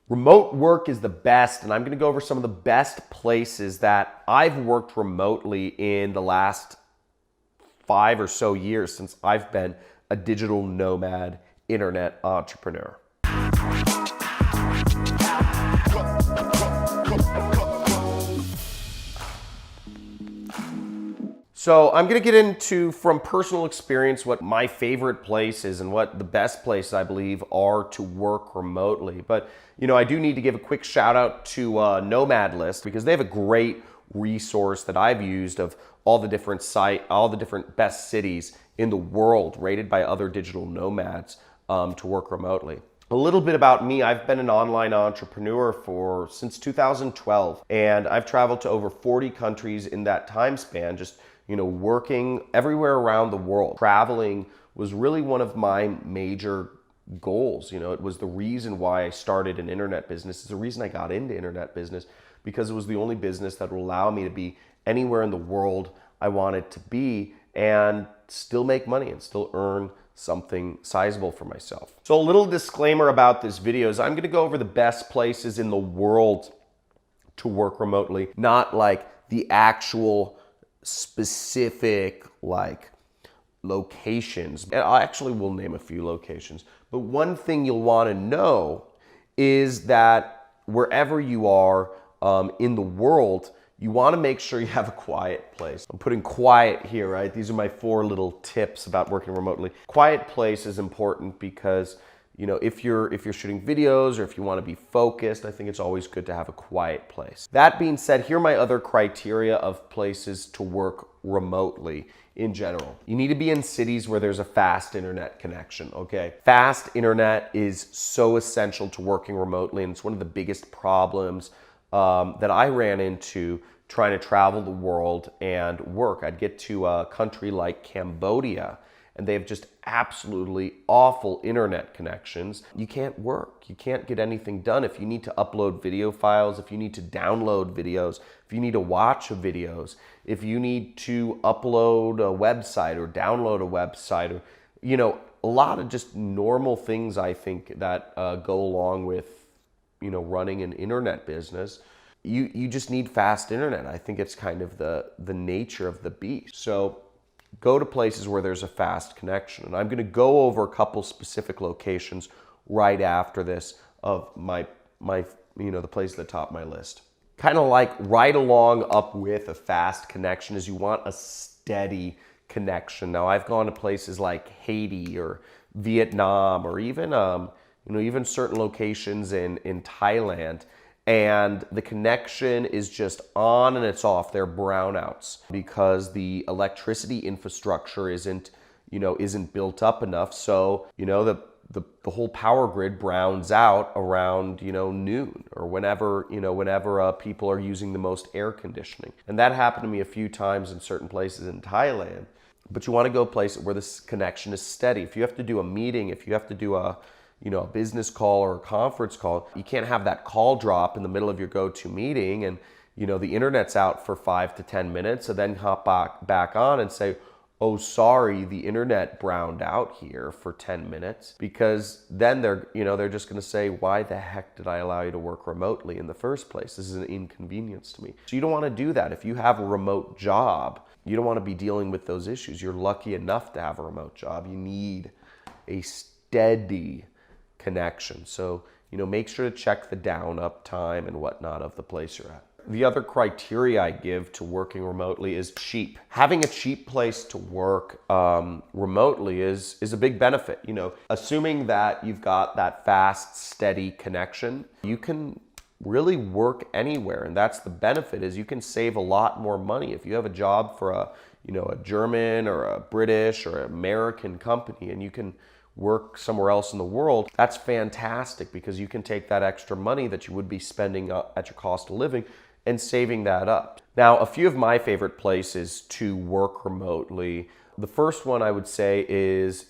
Remote work is the best, and I'm gonna go over some of the best places that I've worked remotely in the last 5 or so years since I've been a digital nomad internet entrepreneur. So I'm gonna get into, from personal experience, what my favorite place is and what the best places I believe are to work remotely. But I do need to give a quick shout out to Nomad List, because they have a great resource that I've used of all the different best cities in the world rated by other digital nomads to work remotely. A little bit about me: I've been an online entrepreneur since 2012, and I've traveled to over 40 countries in that time span, just working everywhere around the world. Traveling was really one of my major goals. It was the reason why I started an internet business. It's the reason I got into internet business, because it was the only business that would allow me to be anywhere in the world I wanted to be and still make money and still earn something sizable for myself. So a little disclaimer about this video is I'm gonna go over the best places in the world to work remotely, not like the actual specific locations. And I actually will name a few locations, but one thing you'll want to know is that wherever you are in the world, you want to make sure you have a quiet place. I'm putting quiet here, right? These are my 4 little tips about working remotely. Quiet place is important because if you're shooting videos or if you want to be focused, I think it's always good to have a quiet place. That being said, here are my other criteria of places to work remotely in general. You need to be in cities where there's a fast internet connection, okay? Fast internet is so essential to working remotely, and it's one of the biggest problems that I ran into trying to travel the world and work. I'd get to a country like Cambodia, and they have just absolutely awful internet connections. You can't work. You can't get anything done. If you need to upload video files, if you need to download videos, if you need to watch videos, if you need to upload a website or download a website, or a lot of just normal things, I think, that go along with running an internet business. You just need fast internet. I think it's kind of the nature of the beast. So go to places where there's a fast connection. And I'm going to go over a couple specific locations right after this of the place at the top of my list. Kind of like right along up with a fast connection is you want a steady connection. Now, I've gone to places like Haiti or Vietnam, or even certain locations in Thailand, and the connection is just on and it's off. They're brownouts because the electricity infrastructure isn't built up enough. So the whole power grid browns out around noon, or whenever people are using the most air conditioning. And that happened to me a few times in certain places in Thailand. But you want to go places where this connection is steady. If you have to do a meeting, if you have to do a business call or a conference call, you can't have that call drop in the middle of your go-to meeting and, the internet's out for 5 to 10 minutes, so then hop back on and say, oh, sorry, the internet browned out here for 10 minutes, because then they're just going to say, why the heck did I allow you to work remotely in the first place? This is an inconvenience to me. So you don't want to do that. If you have a remote job, you don't want to be dealing with those issues. You're lucky enough to have a remote job. You need a steady connection. So, make sure to check the down up time and whatnot of the place you're at. The other criteria I give to working remotely is cheap. Having a cheap place to work remotely is a big benefit. Assuming that you've got that fast, steady connection, you can really work anywhere. And that's the benefit, is you can save a lot more money. If you have a job for a German or a British or American company, and you can work somewhere else in the world, that's fantastic, because you can take that extra money that you would be spending at your cost of living and saving that up. Now, a few of my favorite places to work remotely. The first one I would say is,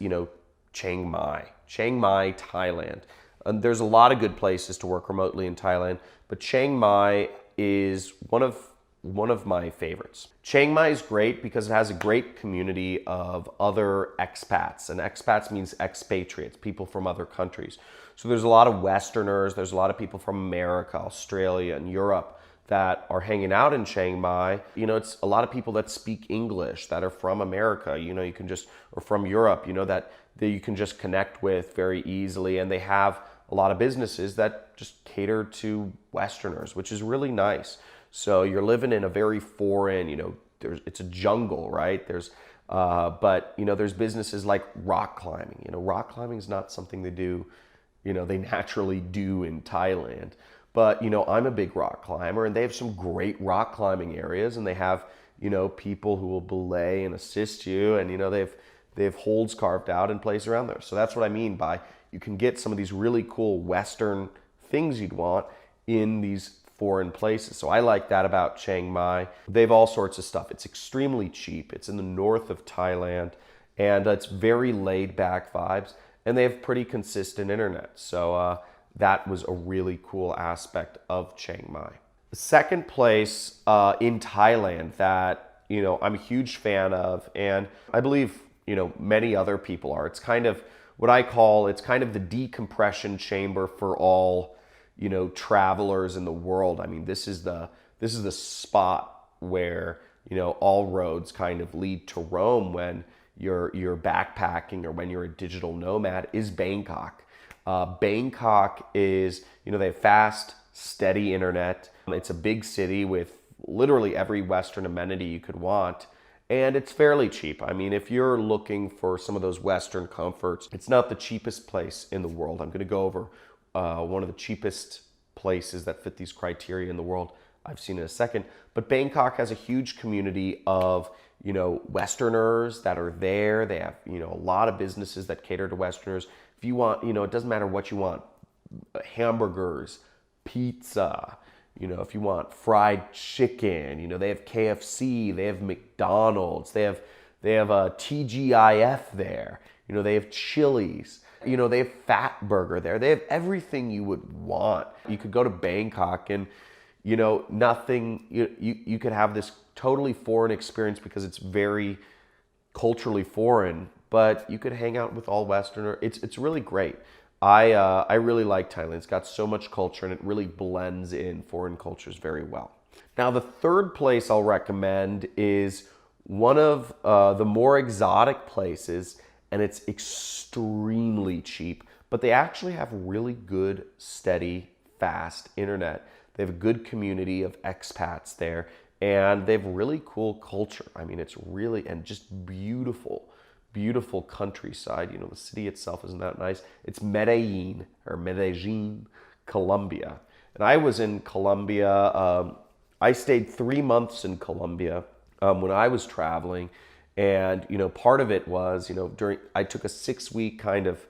Chiang Mai, Thailand. There's a lot of good places to work remotely in Thailand, but Chiang Mai is one of my favorites. Chiang Mai is great because it has a great community of other expats, and expats means expatriates, people from other countries. So there's a lot of Westerners, there's a lot of people from America, Australia, and Europe that are hanging out in Chiang Mai. You know, it's a lot of people that speak English that are from America, you know, you can just, or from Europe, you know, that you can just connect with very easily. And they have a lot of businesses that just cater to Westerners, which is really nice. So you're living in a very foreign, you know, it's a jungle, right? But you know, there's businesses like rock climbing. You know, rock climbing is not something they do, you know, they naturally do in Thailand. But, you know, I'm a big rock climber, and they have some great rock climbing areas, and they have, you know, people who will belay and assist you, and, you know, they have holds carved out and place around there. So that's what I mean by you can get some of these really cool Western things you'd want in these foreign places. So I like that about Chiang Mai. They have all sorts of stuff. It's extremely cheap. It's in the north of Thailand, and it's very laid back vibes, and they have pretty consistent internet. So that was a really cool aspect of Chiang Mai. The second place in Thailand that, you know, I'm a huge fan of, and I believe, you know, many other people are. It's kind of what I call, it's kind of the decompression chamber for all, you know, travelers in the world. I mean, this is the spot where, you know, all roads kind of lead to Rome when you're backpacking or when you're a digital nomad, is Bangkok. Bangkok is, you know, they have fast, steady internet. It's a big city with literally every Western amenity you could want. And it's fairly cheap. I mean, if you're looking for some of those Western comforts, it's not the cheapest place in the world. I'm going to go over one of the cheapest places that fit these criteria in the world I've seen in a second. But Bangkok has a huge community of, you know, Westerners that are there. They have, you know, a lot of businesses that cater to Westerners. If you want, you know, it doesn't matter what you want, hamburgers, pizza, you know, if you want fried chicken, you know, they have KFC, they have McDonald's, they have a TGIF there, you know, they have Chili's, you know, they have Fat Burger there. They have everything you would want. You could go to Bangkok and, you know, nothing, you could have this totally foreign experience because it's very culturally foreign, but you could hang out with all Westerner. It's really great. I really like Thailand. It's got so much culture, and it really blends in foreign cultures very well. Now, the third place I'll recommend is one of the more exotic places, and it's extremely cheap, but they actually have really good, steady, fast internet. They have a good community of expats there, and they have really cool culture. I mean, it's really, and just beautiful countryside. You know, the city itself isn't that nice. It's Medellin, Colombia. And I was in Colombia. I stayed 3 months in Colombia when I was traveling. And, you know, part of it was, you know, I took a 6-week kind of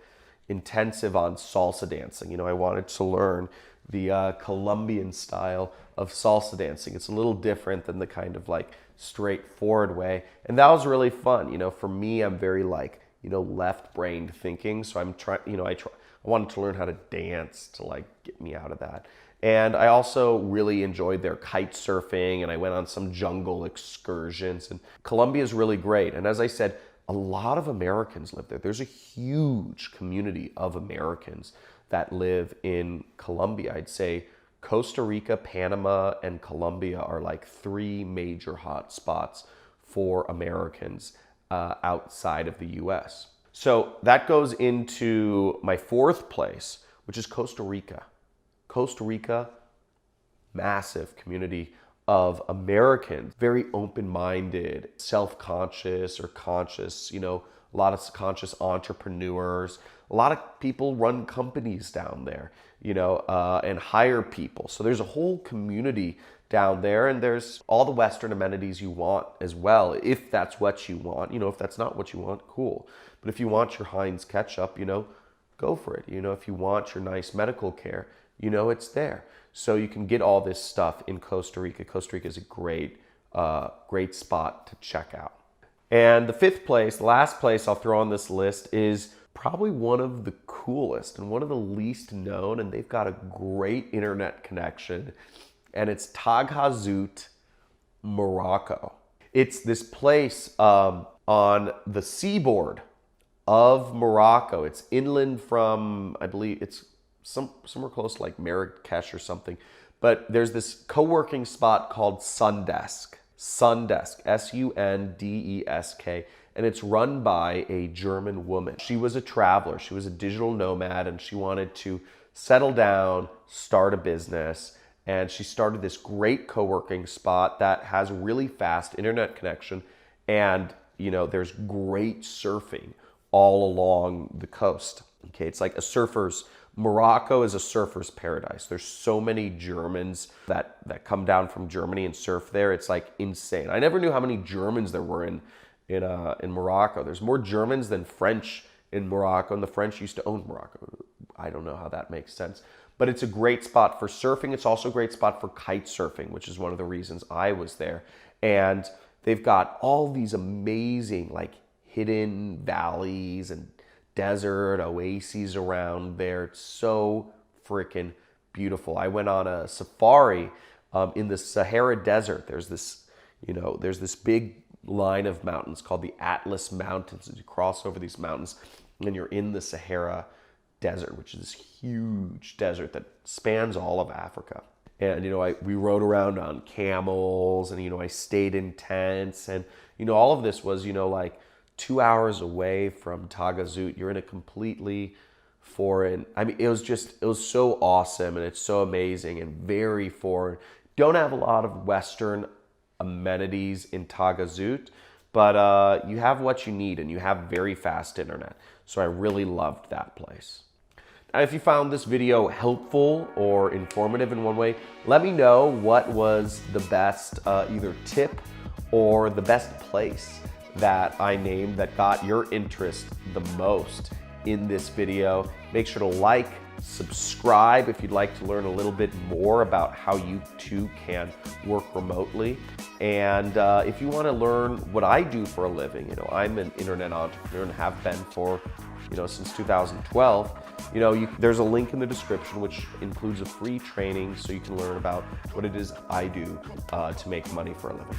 intensive on salsa dancing. You know, I wanted to learn the Colombian style of salsa dancing. It's a little different than the kind of like straightforward way. And that was really fun. You know, for me, I'm very like, you know, left-brained thinking. So I'm trying, you know, I wanted to learn how to dance to like get me out of that. And I also really enjoyed their kite surfing, and I went on some jungle excursions. And Colombia is really great. And as I said, a lot of Americans live there. There's a huge community of Americans that live in Colombia. I'd say Costa Rica, Panama, and Colombia are like 3 major hot spots for Americans outside of the US. So that goes into my 4th place, which is Costa Rica. Costa Rica, massive community of Americans, very open-minded, self-conscious or conscious, you know, a lot of conscious entrepreneurs. A lot of people run companies down there, you know, and hire people. So there's a whole community down there, and there's all the Western amenities you want as well, if that's what you want. You know, if that's not what you want, cool. But if you want your Heinz ketchup, you know, go for it. You know, if you want your nice medical care, you know, it's there. So you can get all this stuff in Costa Rica. Costa Rica is a great spot to check out. And the 5th place, the last place I'll throw on this list, is probably one of the coolest and one of the least known, and they've got a great internet connection, and it's Taghazout, Morocco. It's this place on the seaboard of Morocco. It's inland from, I believe it's somewhere close to like Marrakesh or something. But there's this co-working spot called Sundesk. Sundesk, Sundesk, and it's run by a German woman. She was a traveler, she was a digital nomad, and she wanted to settle down, start a business, and she started this great co-working spot that has really fast internet connection, and there's great surfing all along the coast. Okay, it's like Morocco is a surfer's paradise. There's so many Germans that come down from Germany and surf there. It's like insane. I never knew how many Germans there were in Morocco. There's more Germans than French in Morocco, and the French used to own Morocco. I don't know how that makes sense. But it's a great spot for surfing. It's also a great spot for kite surfing, which is one of the reasons I was there. And they've got all these amazing like hidden valleys and desert oases around there. It's so freaking beautiful. I went on a safari in the Sahara Desert. There's this big line of mountains called the Atlas Mountains. You cross over these mountains and you're in the Sahara Desert, which is this huge desert that spans all of Africa. And we rode around on camels, and I stayed in tents, and all of this was like 2 hours away from Tagazout. You're in a completely foreign, it was so awesome, and it's so amazing and very foreign. Don't have a lot of Western amenities in Tagazout, but you have what you need, and you have very fast internet. So I really loved that place. Now, if you found this video helpful or informative in one way, let me know what was the best either tip or the best place that I named that got your interest the most in this video. Make sure to like, subscribe if you'd like to learn a little bit more about how you too can work remotely. And if you want to learn what I do for a living, I'm an internet entrepreneur and have been for since 2012. There's a link in the description which includes a free training so you can learn about what it is I do to make money for a living.